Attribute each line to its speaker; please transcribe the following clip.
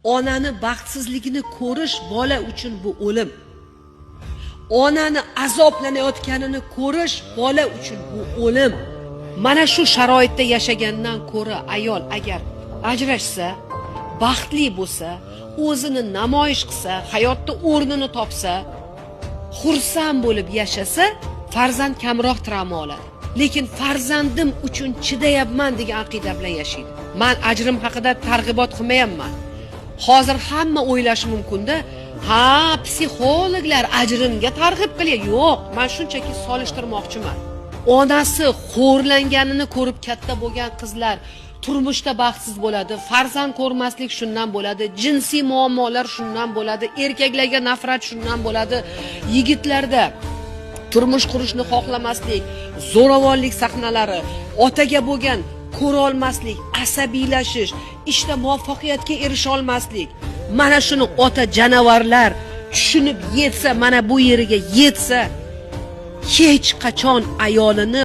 Speaker 1: Onani baxtsizligini ko'rish bola uchun bu o'lim. Onani azoblanayotganini ko'rish bola uchun bu o'lim. Mana shu sharoitda yashagandan ko'ra ayol agar ajrashsa, baxtli bo'lsa, o'zini namoyish qilsa, hayotda o'rnini topsa, xursand bo'lib yashasa, farzand kamroq travma oladi. Lekin farzandim uchun chidayapman degan aqida bilan yashaydi. Men ajrim haqida targ'ibot qilmayapman. Hozir hamma o'ylashi mumkin-da, ha, psixologlar ajrimga targ'ib qilyapti. Yo'q, men shunchaki solishtirmoqchiman. Onasi xo'rlanganini ko'rib katta bo'lgan qizlar turmushda baxtsiz bo'ladi, farzand ko'rmaslik shundan bo'ladi, jinsiy muammolar shundan bo'ladi, erkaklarga nafrat shundan bo'ladi, yigitlarda turmush qurishni xohlamaslik, zo'ravonlik sahnalari, otaga bo'lgan ko'ra olmaslik, asabiylashish, ishda muvaffaqiyatga erisha olmaslik. Mana shuni ota janavarlar tushunib yetsa, mana bu yeriga yetsa, hech qachon ayolini